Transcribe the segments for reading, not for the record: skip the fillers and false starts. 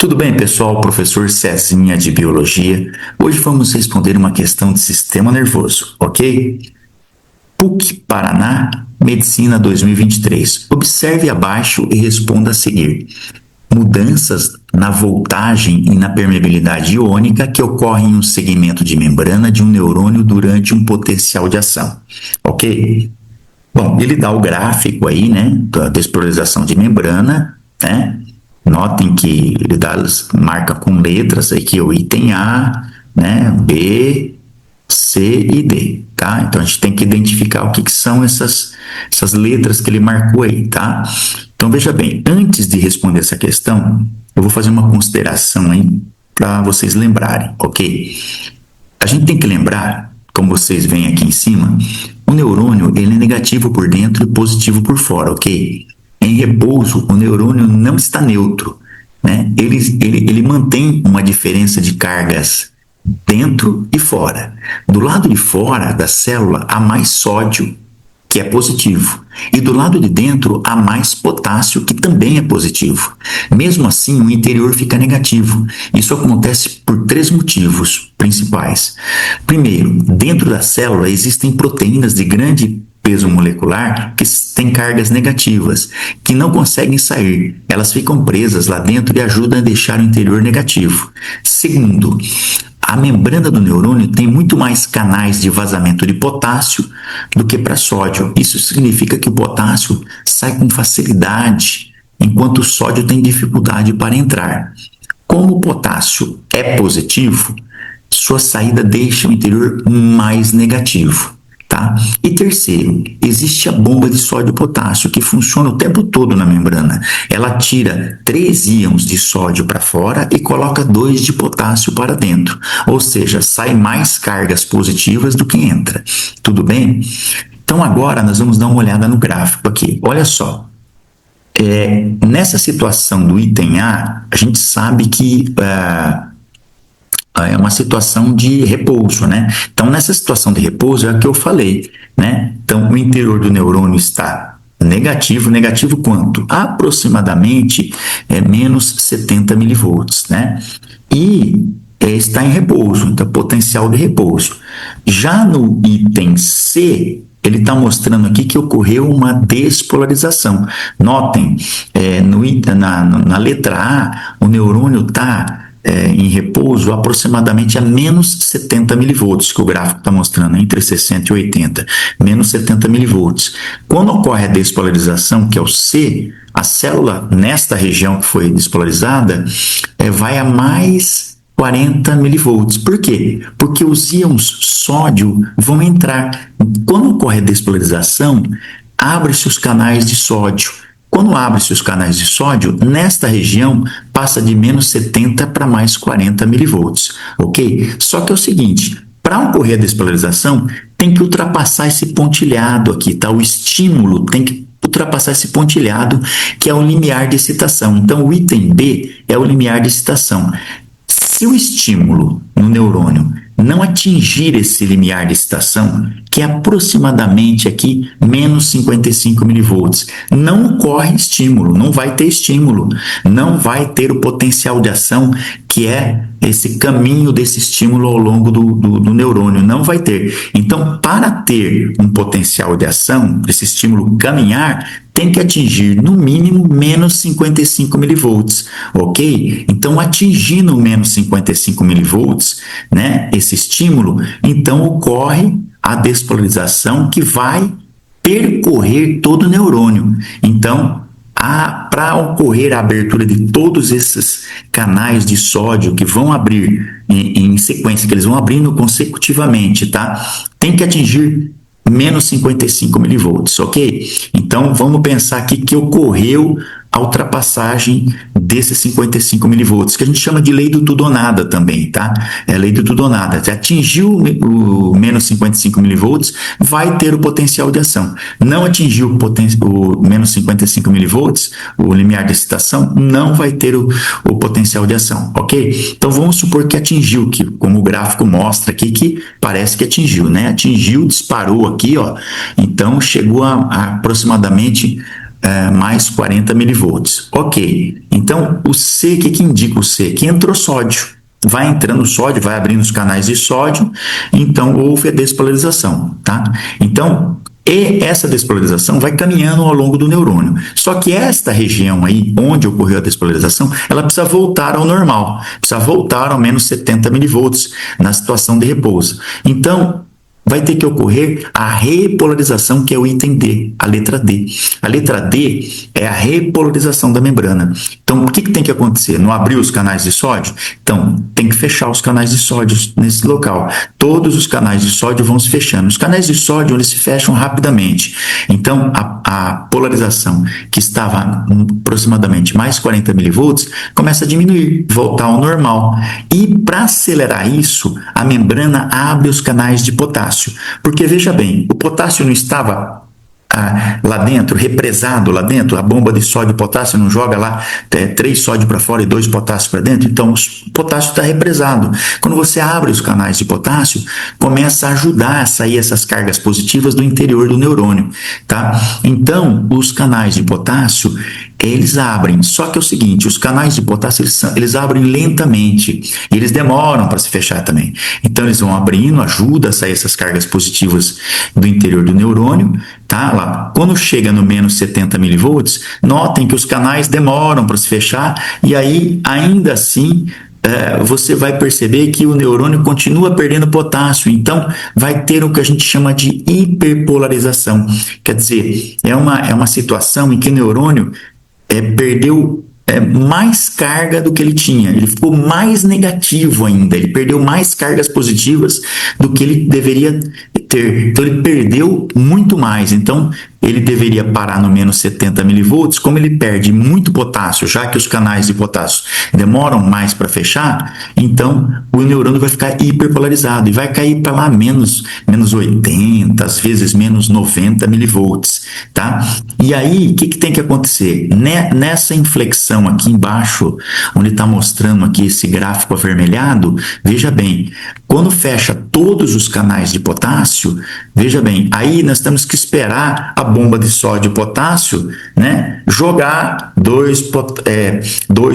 Tudo bem, pessoal? Professor Cezinha de Biologia. Hoje vamos responder uma questão de sistema nervoso, ok? PUC Paraná, Medicina 2023. Observe abaixo e responda a seguir. Mudanças na voltagem e na permeabilidade iônica que ocorrem em um segmento de membrana de um neurônio durante um potencial de ação, ok? Bom, ele dá o gráfico aí, né, da despolarização de membrana, né? Notem que ele marca com letras aqui o item A, né, B, C e D, tá? Então a gente tem que identificar o que são essas letras que ele marcou aí, tá? Então veja bem, antes de responder essa questão, eu vou fazer uma consideração aí para vocês lembrarem, ok? A gente tem que lembrar, como vocês veem aqui em cima, o neurônio ele é negativo por dentro e positivo por fora, ok? Em repouso, o neurônio não está neutro, né? Ele mantém uma diferença de cargas dentro e fora. Do lado de fora da célula há mais sódio, que é positivo, e do lado de dentro há mais potássio, que também é positivo. Mesmo assim, o interior fica negativo. Isso acontece por três motivos principais. Primeiro, dentro da célula existem proteínas de grande peso molecular que têm cargas negativas, que não conseguem sair. Elas ficam presas lá dentro e ajudam a deixar o interior negativo. Segundo, a membrana do neurônio tem muito mais canais de vazamento de potássio do que para sódio. Isso significa que o potássio sai com facilidade, enquanto o sódio tem dificuldade para entrar. Como o potássio é positivo, sua saída deixa o interior mais negativo. Tá? E terceiro, existe a bomba de sódio e potássio que funciona o tempo todo na membrana. Ela tira 3 íons de sódio para fora e coloca 2 de potássio para dentro. Ou seja, sai mais cargas positivas do que entra. Tudo bem? Então agora nós vamos dar uma olhada no gráfico aqui. Olha só. Nessa situação do item A, a gente sabe que é uma situação de repouso, né? Então, nessa situação de repouso é a que eu falei, né? Então, o interior do neurônio está negativo. Negativo quanto? Aproximadamente menos 70 milivolts, né? E está em repouso, então, potencial de repouso. Já no item C, ele está mostrando aqui que ocorreu uma despolarização. Notem, na letra A, o neurônio está em repouso aproximadamente a menos 70 milivolts, que o gráfico está mostrando, entre 60 e 80, menos 70 milivolts. Quando ocorre a despolarização, que é o C, a célula nesta região que foi despolarizada vai a mais 40 milivolts. Por quê? Porque os íons sódio vão entrar. Quando ocorre a despolarização, abre-se os canais de sódio. Quando abre-se os canais de sódio, nesta região passa de menos 70 para mais 40 milivolts, ok? Só que é o seguinte, para ocorrer a despolarização, tem que ultrapassar esse pontilhado aqui, tá? O estímulo tem que ultrapassar esse pontilhado, que é o limiar de excitação. Então, o item B é o limiar de excitação. Se o estímulo no neurônio não atingir esse limiar de excitação, que é aproximadamente aqui menos 55 milivolts, não ocorre estímulo, não vai ter estímulo, não vai ter o potencial de ação, que é esse caminho desse estímulo ao longo do neurônio, não vai ter. Então, para ter um potencial de ação, esse estímulo caminhar, tem que atingir no mínimo menos 55 milivolts, ok? Então, atingindo menos 55 milivolts, né, esse estímulo, então ocorre a despolarização que vai percorrer todo o neurônio. Então, para ocorrer a abertura de todos esses canais de sódio que vão abrir em sequência, que eles vão abrindo consecutivamente, tá? Tem que atingir menos 55 milivolts, ok? Então, vamos pensar aqui que ocorreu a ultrapassagem desses 55 milivolts, que a gente chama de lei do tudo ou nada também, tá? É a lei do tudo ou nada. Se atingiu o menos 55 milivolts, vai ter o potencial de ação. Não atingiu o menos 55 milivolts, o limiar de excitação, não vai ter o potencial de ação, ok? Então, vamos supor que atingiu, que, como o gráfico mostra aqui, que parece que atingiu, né? Atingiu, disparou aqui, ó. Então, chegou a aproximadamente mais 40 milivolts. Ok, então o C, o que indica o C? Que entrou sódio. Vai entrando sódio, vai abrindo os canais de sódio, então houve a despolarização, tá? Então, e essa despolarização vai caminhando ao longo do neurônio. Só que esta região aí, onde ocorreu a despolarização, ela precisa voltar ao normal, precisa voltar ao menos 70 milivolts na situação de repouso. Então, vai ter que ocorrer a repolarização, que é o item D, a letra D. A letra D é a repolarização da membrana. Então, o que tem que acontecer? Não abrir os canais de sódio? Então, tem que fechar os canais de sódio nesse local. Todos os canais de sódio vão se fechando. Os canais de sódio, eles se fecham rapidamente. Então, a polarização, que estava aproximadamente mais 40 milivolts, começa a diminuir, voltar ao normal. E, para acelerar isso, a membrana abre os canais de potássio. Porque, veja bem, o potássio não estava lá dentro, represado lá dentro, a bomba de sódio e potássio não joga lá 3 sódio para fora e 2 potássio para dentro, então o potássio está represado. Quando você abre os canais de potássio, começa a ajudar a sair essas cargas positivas do interior do neurônio, tá? Então, os canais de potássio, eles abrem, só que é o seguinte, os canais de potássio, eles abrem lentamente, e eles demoram para se fechar também. Então, eles vão abrindo, ajuda a sair essas cargas positivas do interior do neurônio, tá? Lá, quando chega no menos 70 milivolts, notem que os canais demoram para se fechar, e aí, ainda assim, você vai perceber que o neurônio continua perdendo potássio, então vai ter o que a gente chama de hiperpolarização. Quer dizer, é uma situação em que o neurônio perdeu mais carga do que ele tinha, ele ficou mais negativo ainda, ele perdeu mais cargas positivas do que ele deveria ter, então ele perdeu muito mais, então ele deveria parar no menos 70 milivolts, como ele perde muito potássio, já que os canais de potássio demoram mais para fechar, então o neurônio vai ficar hiperpolarizado e vai cair para lá menos 80, às vezes menos 90 milivolts, tá? E aí, o que tem que acontecer? Nessa inflexão aqui embaixo, onde está mostrando aqui esse gráfico avermelhado, veja bem, quando fecha todos os canais de potássio, veja bem, aí nós temos que esperar a bomba de sódio e potássio, né, jogar 2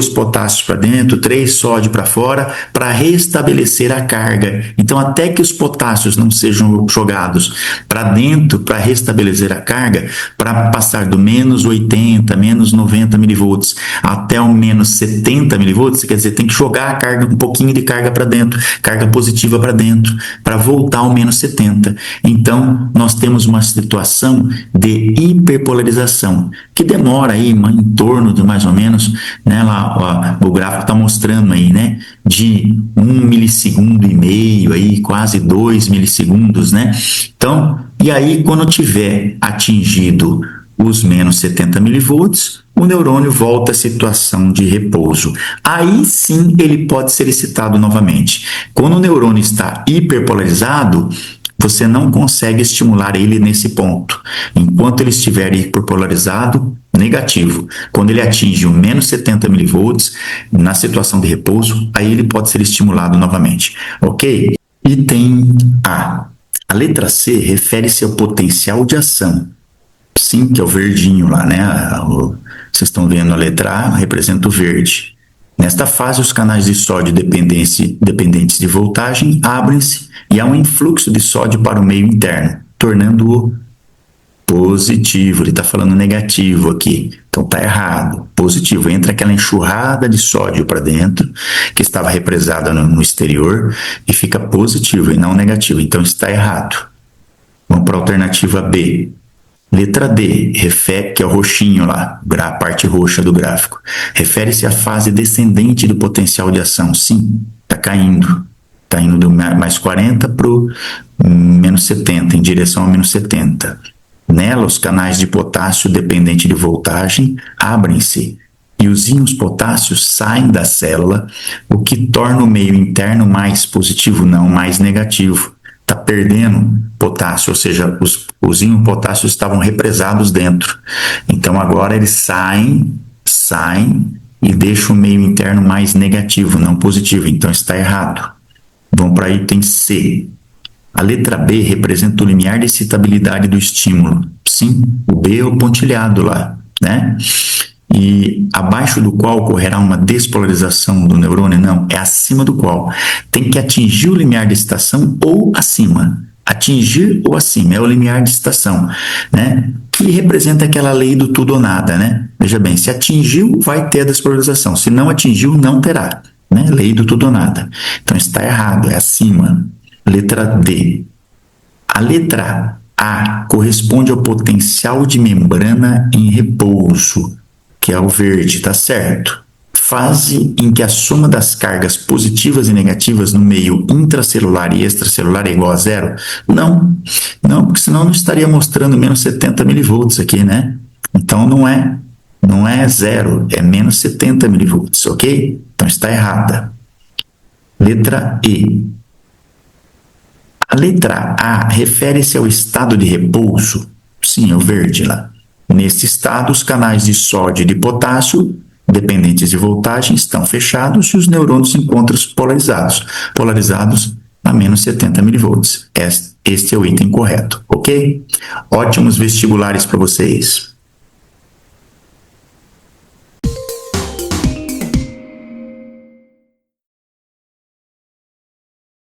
potássios para dentro, 3 sódio para fora, para restabelecer a carga. Então, até que os potássios não sejam jogados para dentro, para restabelecer a carga, para passar do menos 80, menos 90 milivolts até o menos 70 milivolts, quer dizer, tem que jogar a carga, um pouquinho de carga para dentro, carga positiva para dentro, para voltar ao menos 70. Então, nós temos uma situação de hiperpolarização, que demora aí em torno de mais ou menos, né, lá, o gráfico está mostrando aí, né, de 1 milissegundo e meio, aí, quase 2 milissegundos, né? Então, e aí quando tiver atingido os menos 70 milivolts, o neurônio volta à situação de repouso. Aí sim ele pode ser excitado novamente. Quando o neurônio está hiperpolarizado, você não consegue estimular ele nesse ponto. Enquanto ele estiver hiperpolarizado, negativo. Quando ele atinge o menos 70 milivolts, na situação de repouso, aí ele pode ser estimulado novamente. Ok? Item A. A letra C refere-se ao potencial de ação. Sim, que é o verdinho lá, né? Vocês estão vendo a letra A, representa o verde. Nesta fase, os canais de sódio dependentes de voltagem abrem-se e há um influxo de sódio para o meio interno, tornando-o positivo. Ele está falando negativo aqui, então está errado. Positivo, entra aquela enxurrada de sódio para dentro, que estava represada no exterior, e fica positivo e não negativo, então está errado. Vamos para a alternativa B. Letra D, que é o roxinho lá, a parte roxa do gráfico. Refere-se à fase descendente do potencial de ação. Sim, está caindo. Está indo do mais 40 para o menos 70, em direção ao menos 70. Nela, os canais de potássio dependente de voltagem abrem-se e os íons potássios saem da célula, o que torna o meio interno mais positivo, não mais negativo. Está perdendo potássio, ou seja, os íons potássios estavam represados dentro. Então agora eles saem e deixam o meio interno mais negativo, não positivo. Então está errado. Vamos para item C. A letra B representa o limiar de excitabilidade do estímulo. Sim, o B é o pontilhado lá, né? E abaixo do qual ocorrerá uma despolarização do neurônio? Não, é acima do qual. Tem que atingir o limiar de excitação ou acima. Atingir ou acima, é o limiar de excitação, né? Que representa aquela lei do tudo ou nada, né? Veja bem, se atingiu, vai ter a despolarização. Se não atingiu, não terá, né? Lei do tudo ou nada. Então está errado, é acima. Letra D. A letra A corresponde ao potencial de membrana em repouso, que é o verde, tá certo? Fase em que a soma das cargas positivas e negativas no meio intracelular e extracelular é igual a zero? Não, não, porque senão não estaria mostrando menos 70 milivolts aqui, né? Então não é zero, é menos 70 milivolts, ok? Então está errada. Letra E. A letra A refere-se ao estado de repouso. Sim, é o verde lá. Neste estado, os canais de sódio e de potássio, dependentes de voltagem, estão fechados e os neurônios encontram-se polarizados a menos 70 milivolts. Este é o item correto, ok? Ótimos vestibulares para vocês.